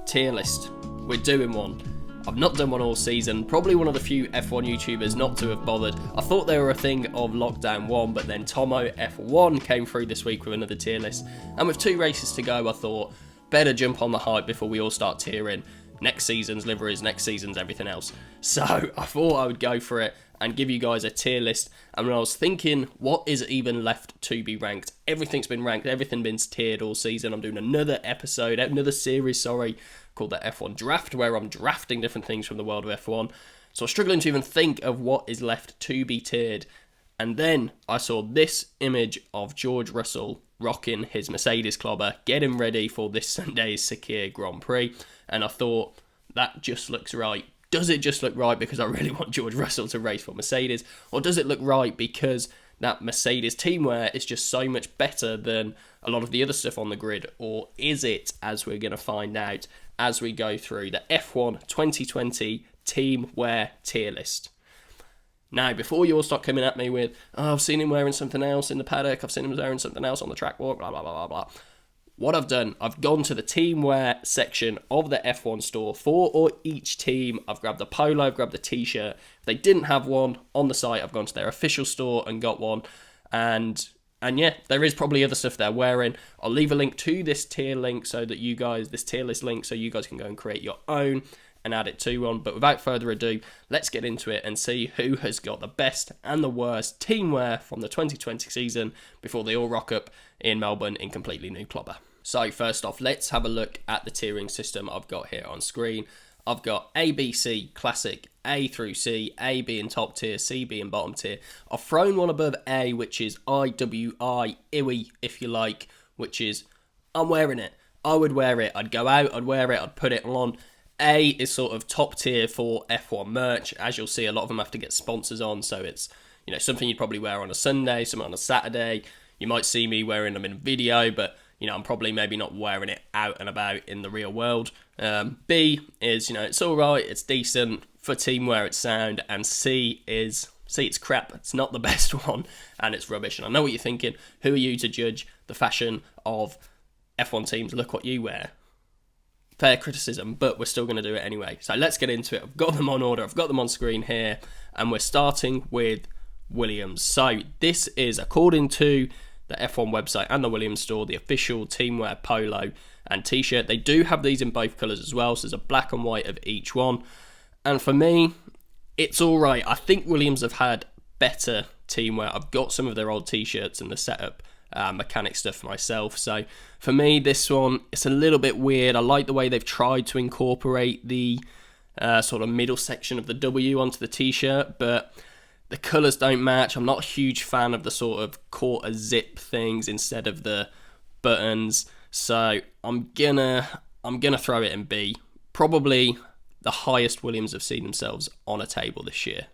tier list. We're doing one. I've not done one all season, probably one of the few F1 YouTubers not to have bothered. I thought they were a thing of Lockdown 1, but then Tomo F1 came through this week with another tier list. And with 2 races to go, I thought, better jump on the hype before we all start tiering next season's liveries, next season's everything else. So I thought I would go for it and give you guys a tier list. And when I was thinking, what is even left to be ranked? Everything's been ranked, everything's been tiered all season. I'm doing another series, called the F1 Draft, where I'm drafting different things from the world of F1. So I'm struggling to even think of what is left to be tiered. And then I saw this image of George Russell rocking his Mercedes clobber, getting ready for this Sunday's Sakir Grand Prix. And I thought, that just looks right. Does it just look right because I really want George Russell to race for Mercedes? Or does it look right because that Mercedes teamwear is just so much better than a lot of the other stuff on the grid? Or is it, as we're going to find out as we go through the F1 2020 teamwear tier list? Now, before you all start coming at me with, oh, I've seen him wearing something else in the paddock, I've seen him wearing something else on the track walk, blah, blah, blah, blah, blah. What I've done, I've gone to the teamwear section of the F1 store for each team. I've grabbed the polo, I've grabbed the t-shirt. If they didn't have one on the site, I've gone to their official store and got one. And yeah, there is probably other stuff they're wearing. I'll leave a link to this tier link so that you guys, this tier list link, so you guys can go and create your own and add it to one. But without further ado, let's get into it and see who has got the best and the worst teamwear from the 2020 season before they all rock up in Melbourne in completely new clobber. So first off, let's have a look at the tiering system I've got here on screen. I've got A, B, C, Classic, A through C, A being top tier, C being bottom tier. I've thrown one above A, which is IWI, IWI, if you like, which is, I'm wearing it. I would wear it. I'd go out, I'd wear it, I'd put it on. A is sort of top tier for F1 merch. As you'll see, a lot of them have to get sponsors on, so it's, you know, something you'd probably wear on a Sunday, something on a Saturday. You might see me wearing them in a video, but you know, I'm probably maybe not wearing it out and about in the real world. B is, you know, it's all right, it's decent. For teamwear, it's sound. And C, it's crap. It's not the best one, and it's rubbish. And I know what you're thinking. Who are you to judge the fashion of F1 teams? Look what you wear. Fair criticism, but we're still going to do it anyway. So let's get into it. I've got them on order. I've got them on screen here, and we're starting with Williams. So this is, according to the F1 website and the Williams store, the official teamwear polo and t-shirt. They do have these in both colours as well, so there's a black and white of each one. And for me, it's alright. I think Williams have had better teamwear. I've got some of their old t-shirts and the setup mechanic stuff myself. So for me, this one, it's a little bit weird. I like the way they've tried to incorporate the sort of middle section of the W onto the t-shirt, but the colours don't match. I'm not a huge fan of the sort of quarter zip things instead of the buttons. So I'm gonna throw it in B. Probably the highest Williams have seen themselves on a table this year.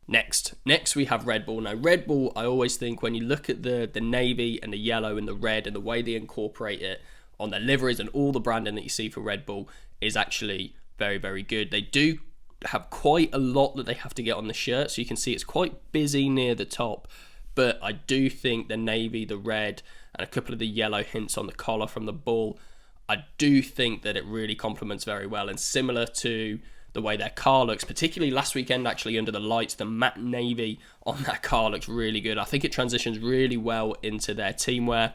Next we have Red Bull. Now Red Bull, I always think when you look at the navy and the yellow and the red and the way they incorporate it on their liveries and all the branding that you see for Red Bull is actually very, very good. They do have quite a lot that they have to get on the shirt, so you can see it's quite busy near the top, but I do think the navy, the red, and a couple of the yellow hints on the collar from the Bull, I do think that it really complements very well, and similar to the way their car looks, particularly last weekend actually under the lights, the matte navy on that car looks really good. I think it transitions really well into their teamwear,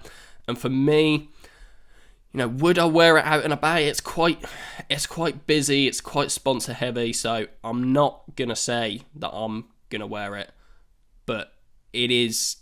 and for me, you know, would I wear it out and about? It's quite busy, it's quite sponsor heavy, so I'm not gonna say that I'm gonna wear it, but it is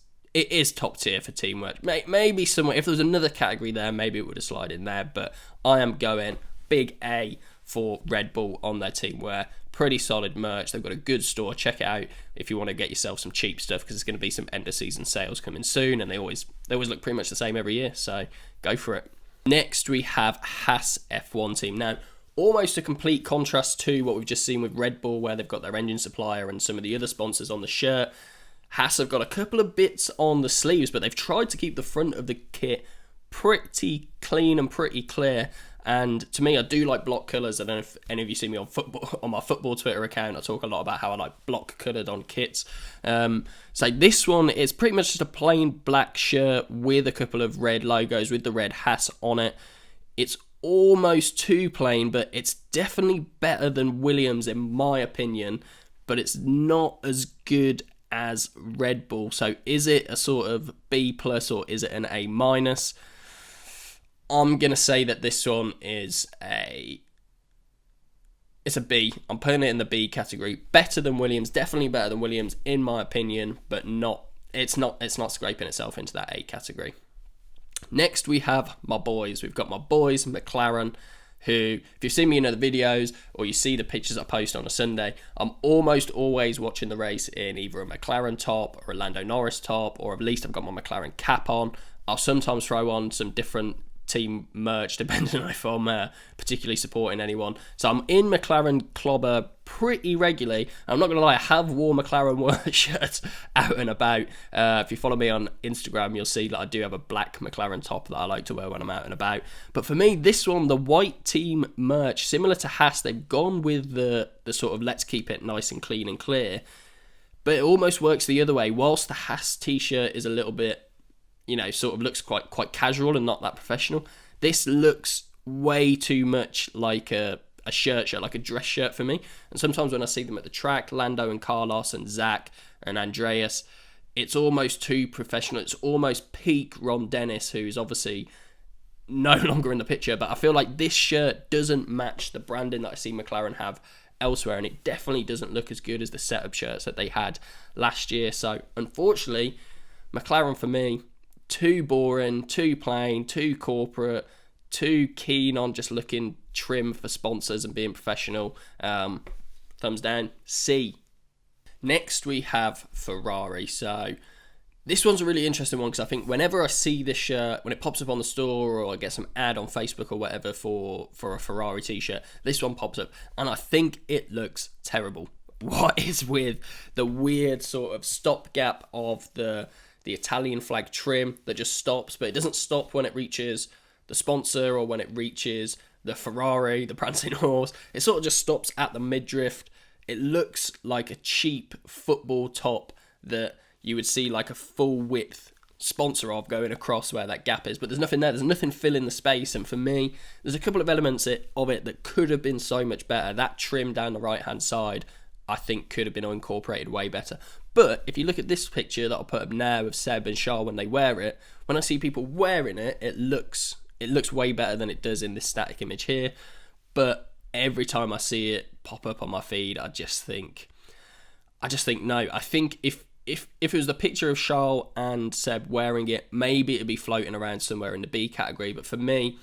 top tier for teamwork. Maybe somewhere, if there was another category there, maybe it would have slid in there, but I am going big A for Red Bull on their teamwear. Pretty solid merch. They've got a good store. Check it out if you want to get yourself some cheap stuff, because there's going to be some end of season sales coming soon, and they always look pretty much the same every year, so go for it. Next, we have Haas F1 team. Now, almost a complete contrast to what we've just seen with Red Bull, where they've got their engine supplier and some of the other sponsors on the shirt. Haas have got a couple of bits on the sleeves, but they've tried to keep the front of the kit pretty clean and pretty clear. And to me, I do like block colours. I don't know if any of you see me on my football Twitter account. I talk a lot about how I like block coloured on kits. So this one is pretty much just a plain black shirt with a couple of red logos with the red Haas on it. It's almost too plain, but it's definitely better than Williams in my opinion, but it's not as good as Red Bull. So is it a sort of B plus or is it an A minus? I'm going to say that this one is it's a B. I'm putting it in the B category. Better than Williams, definitely better than Williams in my opinion, but it's not scraping itself into that A category. Next we have my boys. We've got my boys, McLaren, who, if you've seen me in other videos or you see the pictures I post on a Sunday, I'm almost always watching the race in either a McLaren top or a Lando Norris top, or at least I've got my McLaren cap on. I'll sometimes throw on some different team merch depending on if I'm particularly supporting anyone. So I'm in McLaren clobber pretty regularly. I'm not going to lie, I have worn McLaren shirts out and about. If you follow me on Instagram, you'll see that I do have a black McLaren top that I like to wear when I'm out and about. But for me, this one, the white team merch, similar to Haas, they've gone with the sort of let's keep it nice and clean and clear. But it almost works the other way. Whilst the Haas t-shirt is a little bit, sort of looks quite casual and not that professional, this looks way too much like a shirt, like a dress shirt for me. And sometimes when I see them at the track, Lando and Carlos and Zach and Andreas, it's almost too professional. It's almost peak Ron Dennis, who's obviously no longer in the picture. But I feel like this shirt doesn't match the branding that I see McLaren have elsewhere, and it definitely doesn't look as good as the setup shirts that they had last year. So unfortunately, McLaren for me, too boring, too plain, too corporate, too keen on just looking trim for sponsors and being professional. Thumbs down, C. Next we have Ferrari. So this one's a really interesting one because I think whenever I see this shirt, when it pops up on the store or I get some ad on Facebook or whatever for a Ferrari t-shirt, this one pops up and I think it looks terrible. What is with the weird sort of stopgap of the Italian flag trim that just stops, but it doesn't stop when it reaches the sponsor or when it reaches the Ferrari, the prancing horse. It sort of just stops at the midriff. It looks like a cheap football top that you would see like a full width sponsor of going across where that gap is, but there's nothing there. There's nothing filling the space, and for me, there's a couple of elements of it that could have been so much better. That trim down the right hand side, I think, could have been incorporated way better. But if you look at this picture that I'll put up now of Seb and Charles when they wear it, when I see people wearing it, it looks way better than it does in this static image here. But every time I see it pop up on my feed, I just think no. I think if it was the picture of Charles and Seb wearing it, maybe it'd be floating around somewhere in the B category. But for me,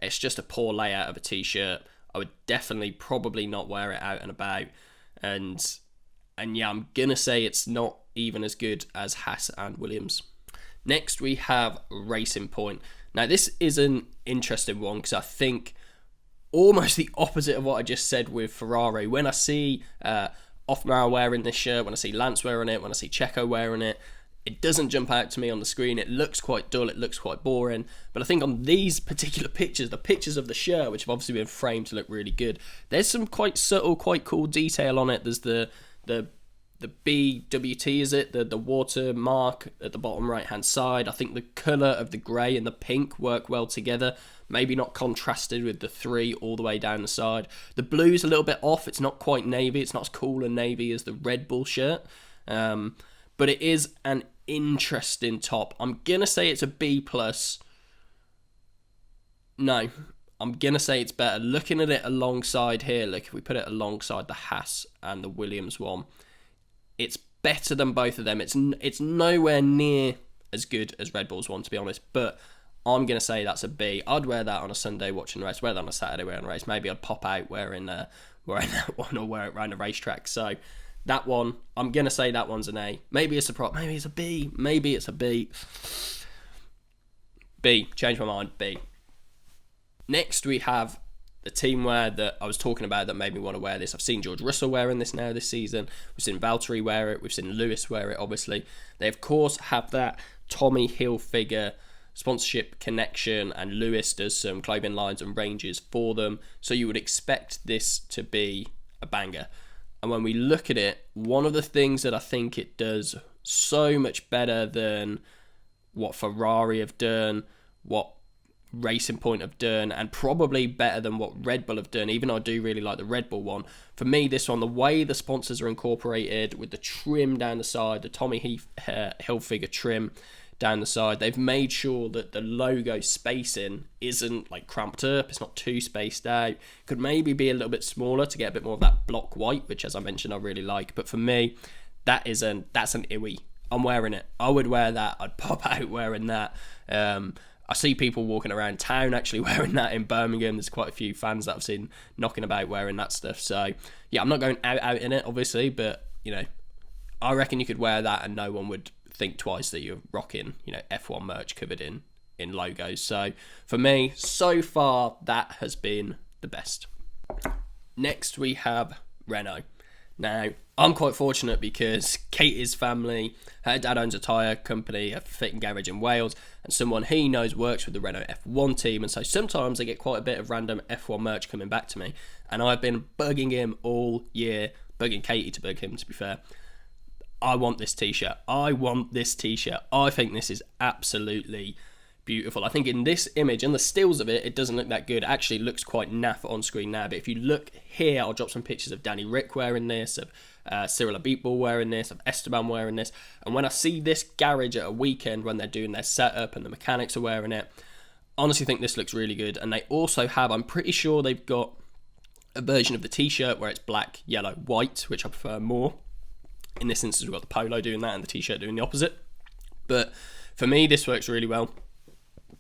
it's just a poor layout of a t-shirt. I would definitely probably not wear it out and about. And yeah, I'm going to say it's not even as good as Haas and Williams. Next, we have Racing Point. Now, this is an interesting one because I think almost the opposite of what I just said with Ferrari. When I see Offmar wearing this shirt, when I see Lance wearing it, when I see Checo wearing it, it doesn't jump out to me on the screen. It looks quite dull, it looks quite boring. But I think on these particular pictures, the pictures of the shirt, which have obviously been framed to look really good, there's some quite subtle, quite cool detail on it. There's the BWT, is it? The water mark at the bottom right hand side. I think the colour of the grey and the pink work well together. Maybe not contrasted with the 3 all the way down the side. The blue's a little bit off. It's not quite navy. It's not as cool and navy as the Red Bull shirt. But it is an interesting top. I'm going to say it's a B plus. No, I'm going to say it's better. Looking at it alongside here, look, if we put it alongside the Haas and the Williams one, it's better than both of them. It's nowhere near as good as Red Bull's one, to be honest, but I'm going to say that's a B. I'd wear that on a Sunday watching the race, wear that on a Saturday wearing the race. Maybe I'd pop out wearing that one or wear it around the racetrack. So that one, I'm going to say that one's an A. Maybe it's a prop, maybe it's a B, maybe it's a B. B, change my mind, B. Next we have the teamwear that I was talking about that made me want to wear this. I've seen George Russell wearing this now this season. We've seen Valtteri wear it. We've seen Lewis wear it, obviously. They, of course, have that Tommy Hilfiger sponsorship connection, and Lewis does some clothing lines and ranges for them. So you would expect this to be a banger. And when we look at it, one of the things that I think it does so much better than what Ferrari have done, what Racing Point have done, and probably better than what Red Bull have done, even though I do really like the Red Bull one. For me, this one, the way the sponsors are incorporated with the trim down the side, the Tommy Hilfiger trim down the side, they've made sure that the logo spacing isn't like cramped up, it's not too spaced out. Could maybe be a little bit smaller to get a bit more of that block white, which, as I mentioned, I really like. But for me, that's an IWI. I'm wearing it. I would wear that. I'd pop out wearing that. I see people walking around town actually wearing that in Birmingham. There's quite a few fans that I've seen knocking about wearing that stuff. So, yeah, I'm not going out in it, obviously, but, I reckon you could wear that and no one would think twice that you're rocking, F1 merch covered in logos. So, for me, so far, that has been the best. Next, we have Renault. Now, I'm quite fortunate because Katie's family, her dad owns a tyre company, a fitting garage in Wales, and someone he knows works with the Renault F1 team, and so sometimes I get quite a bit of random F1 merch coming back to me, and I've been bugging him all year, bugging Katie to bug him, to be fair. I want this t-shirt. I think this is absolutely beautiful. I think in this image, and the stills of it, it doesn't look that good. It actually looks quite naff on screen now, but if you look here, I'll drop some pictures of Danny Rick wearing this, of Cyril Abitbol wearing this, of Esteban wearing this, and when I see this garage at a weekend when they're doing their setup and the mechanics are wearing it, honestly think this looks really good. And they also have, I'm pretty sure they've got a version of the t-shirt where it's black, yellow, white, which I prefer more. In this instance, we've got the polo doing that and the t-shirt doing the opposite. But for me, this works really well,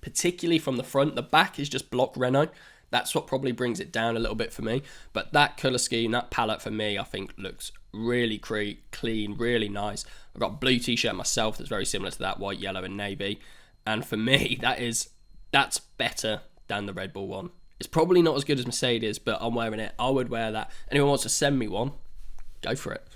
particularly from the front. The back is just block Renault. That's what probably brings it down a little bit for me. But that colour scheme, that palette for me, I think looks really clean, really nice. I've got a blue t-shirt myself that's very similar to that, white, yellow and navy. And for me, that's better than the Red Bull one. It's probably not as good as Mercedes, but I'm wearing it. I would wear that. Anyone wants to send me one, go for it.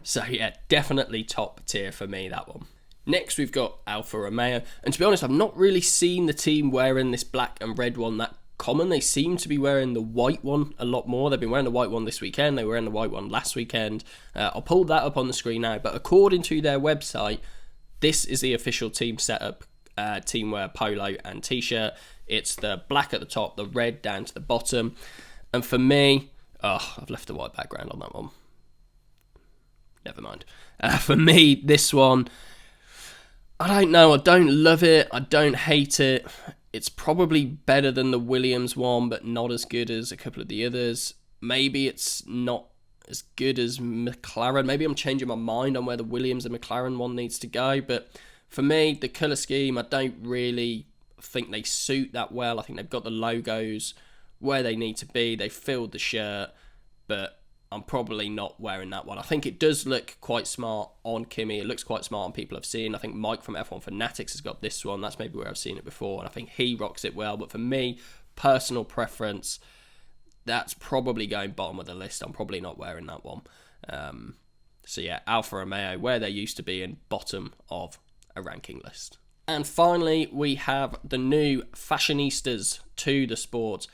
So yeah, definitely top tier for me, that one. Next, we've got Alfa Romeo. And to be honest, I've not really seen the team wearing this black and red one that common. They seem to be wearing the white one a lot more. They've been wearing the white one this weekend. They were wearing the white one last weekend. I'll pull that up on the screen now. But according to their website, this is the official team setup, teamwear polo and t-shirt. It's the black at the top, the red down to the bottom. And for me, I've left the white background on that one. Never mind. For me, this one, I don't know. I don't love it. I don't hate it. It's probably better than the Williams one, but not as good as a couple of the others. Maybe it's not as good as McLaren. Maybe I'm changing my mind on where the Williams and McLaren one needs to go. But for me, the colour scheme, I don't really think they suit that well. I think they've got the logos where they need to be. They filled the shirt, but I'm probably not wearing that one. I think it does look quite smart on Kimi. It looks quite smart on people I've seen. I think Mike from F1 Fanatics has got this one. That's maybe where I've seen it before, and I think he rocks it well. But for me, personal preference, that's probably going bottom of the list. I'm probably not wearing that one. So yeah, Alfa Romeo, where they used to be in bottom of a ranking list. And finally, we have the new fashionistas to the sport,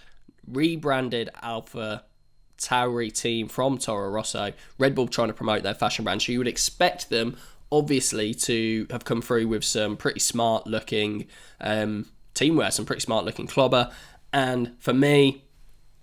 rebranded AlphaTauri team from Toro Rosso. Red Bull trying to promote their fashion brand, so you would expect them obviously to have come through with some pretty smart looking teamwear, some pretty smart looking clobber, and for me,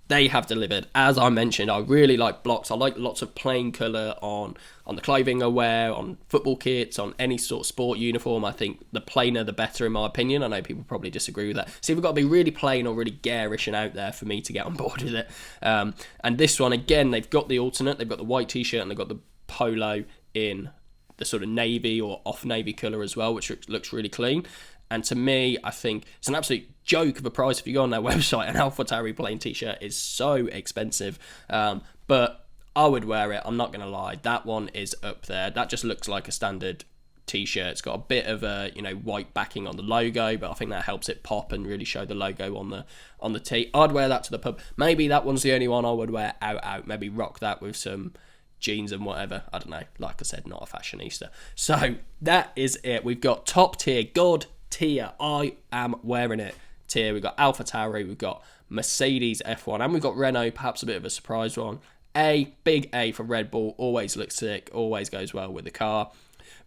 they have delivered. As I mentioned, I really like blocks. I like lots of plain colour on the clothing I wear, on football kits, on any sort of sport uniform. I think the plainer the better, in my opinion. I know people probably disagree with that. So you've got to be really plain or really garish and out there for me to get on board with it. And this one, again, they've got the alternate. They've got the white t-shirt and they've got the polo in the sort of navy or off navy colour as well, which looks really clean. And to me, I think it's an absolute joke of a price if you go on their website. An AlphaTauri plain t-shirt is so expensive, but I would wear it. I'm not going to lie. That one is up there. That just looks like a standard t-shirt. It's got a bit of a white backing on the logo, but I think that helps it pop and really show the logo on the tee. I'd wear that to the pub. Maybe that one's the only one I would wear out. Maybe rock that with some jeans and whatever. I don't know. Like I said, not a fashionista. So that is it. We've got top tier, God tier, I am wearing it tier. We've got AlphaTauri, we've got Mercedes F1, and we've got Renault, perhaps a bit of a surprise one. Big A for Red Bull, always looks sick, always goes well with the car.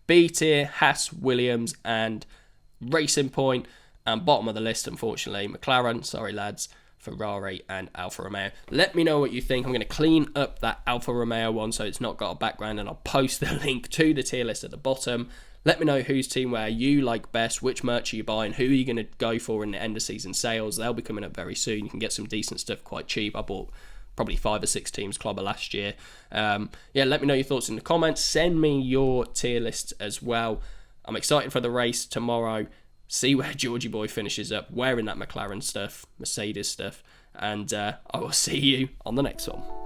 B tier, Haas, Williams, and Racing Point. And bottom of the list, unfortunately, McLaren, sorry lads, Ferrari and Alfa Romeo. Let me know what you think. I'm going to clean up that Alfa Romeo one so it's not got a background, and I'll post the link to the tier list at the bottom. Let me know whose teamwear you like best, which merch are you buying, who are you going to go for in the end of season sales. They'll be coming up very soon. You can get some decent stuff quite cheap. I bought probably 5 or 6 teams Clobber last year. Let me know your thoughts in the comments. Send me your tier list as well. I'm excited for the race tomorrow. See where Georgie Boy finishes up wearing that McLaren stuff, Mercedes stuff, and I will see you on the next one.